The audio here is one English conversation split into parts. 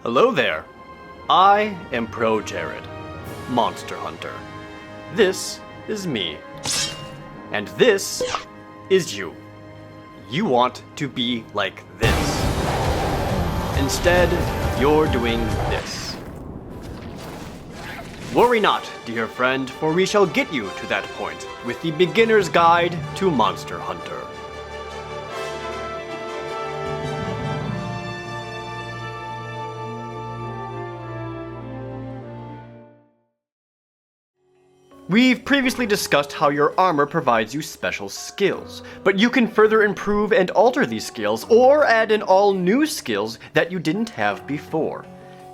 Hello there. I am ProJared, Monster Hunter. This is me. And this is you. You want to be like this. Instead, you're doing this. Worry not, dear friend, for we shall get you to that point with the Beginner's Guide to Monster Hunter. We've previously discussed how your armor provides you special skills, but you can further improve and alter these skills, or add in all new skills that you didn't have before.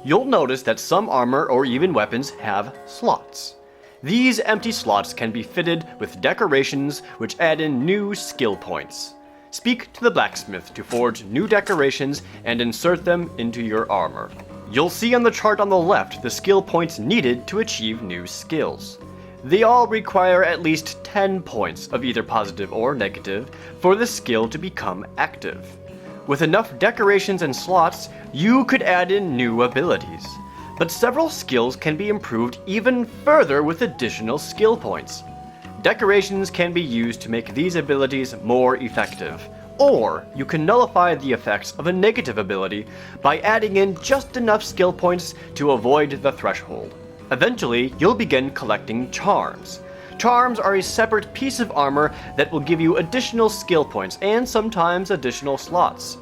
You'll notice that some armor or even weapons have slots. These empty slots can be fitted with decorations which add in new skill points. Speak to the blacksmith to forge new decorations and insert them into your armor. You'll see on the chart on the left the skill points needed to achieve new skills. They all require at least 10 points of either positive or negative for the skill to become active. With enough decorations and slots, you could add in new abilities. But several skills can be improved even further with additional skill points. Decorations can be used to make these abilities more effective, or you can nullify the effects of a negative ability by adding in just enough skill points to avoid the threshold. Eventually, you'll begin collecting charms. Charms are a separate piece of armor that will give you additional skill points and sometimes additional slots.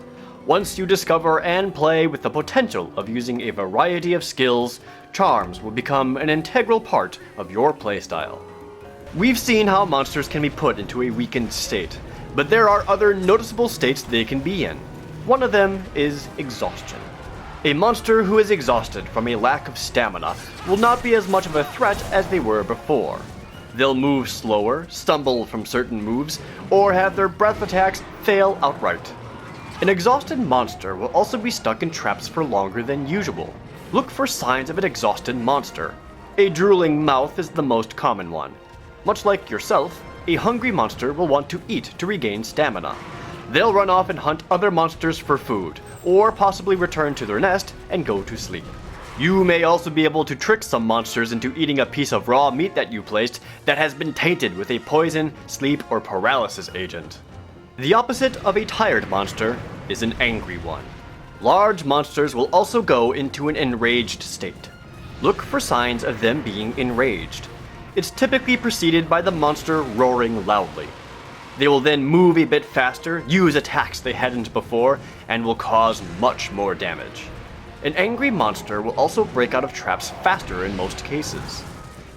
Once you discover and play with the potential of using a variety of skills, charms will become an integral part of your playstyle. We've seen how monsters can be put into a weakened state, but there are other noticeable states they can be in. One of them is exhaustion. A monster who is exhausted from a lack of stamina will not be as much of a threat as they were before. They'll move slower, stumble from certain moves, or have their breath attacks fail outright. An exhausted monster will also be stuck in traps for longer than usual. Look for signs of an exhausted monster. A drooling mouth is the most common one. Much like yourself, a hungry monster will want to eat to regain stamina. They'll run off and hunt other monsters for food, or possibly return to their nest and go to sleep. You may also be able to trick some monsters into eating a piece of raw meat that you placed that has been tainted with a poison, sleep, or paralysis agent. The opposite of a tired monster is an angry one. Large monsters will also go into an enraged state. Look for signs of them being enraged. It's typically preceded by the monster roaring loudly. They will then move a bit faster, use attacks they hadn't before, and will cause much more damage. An angry monster will also break out of traps faster in most cases.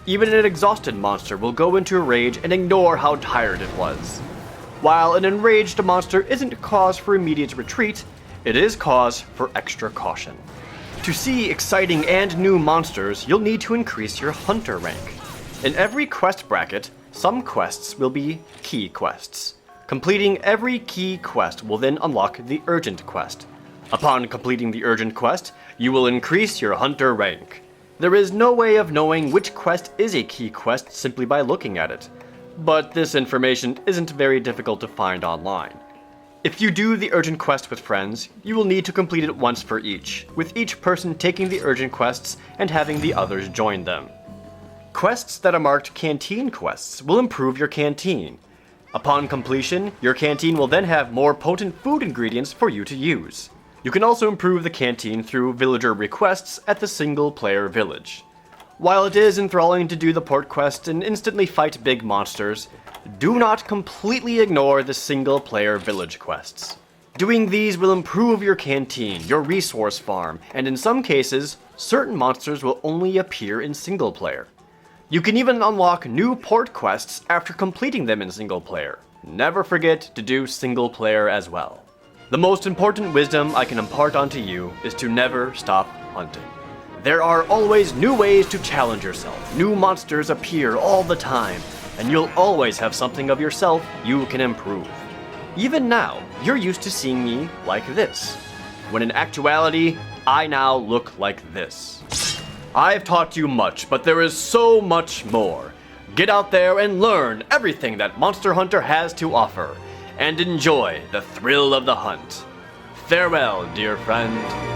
Even an exhausted monster will go into a rage and ignore how tired it was. While an enraged monster isn't cause for immediate retreat, it is cause for extra caution. To see exciting and new monsters, you'll need to increase your hunter rank. In every quest bracket, some quests will be key quests. Completing every key quest will then unlock the urgent quest. Upon completing the urgent quest, you will increase your hunter rank. There is no way of knowing which quest is a key quest simply by looking at it, but this information isn't very difficult to find online. If you do the urgent quest with friends, you will need to complete it once for each, with each person taking the urgent quests and having the others join them. Quests that are marked canteen quests will improve your canteen. Upon completion, your canteen will then have more potent food ingredients for you to use. You can also improve the canteen through villager requests at the single-player village. While it is enthralling to do the port quest and instantly fight big monsters, do not completely ignore the single-player village quests. Doing these will improve your canteen, your resource farm, and in some cases, certain monsters will only appear in single-player. You can even unlock new port quests after completing them in single player. Never forget to do single player as well. The most important wisdom I can impart onto you is to never stop hunting. There are always new ways to challenge yourself. New monsters appear all the time, and you'll always have something of yourself you can improve. Even now, you're used to seeing me like this, when in actuality, I now look like this. I've taught you much, but there is so much more. Get out there and learn everything that Monster Hunter has to offer, and enjoy the thrill of the hunt. Farewell, dear friend.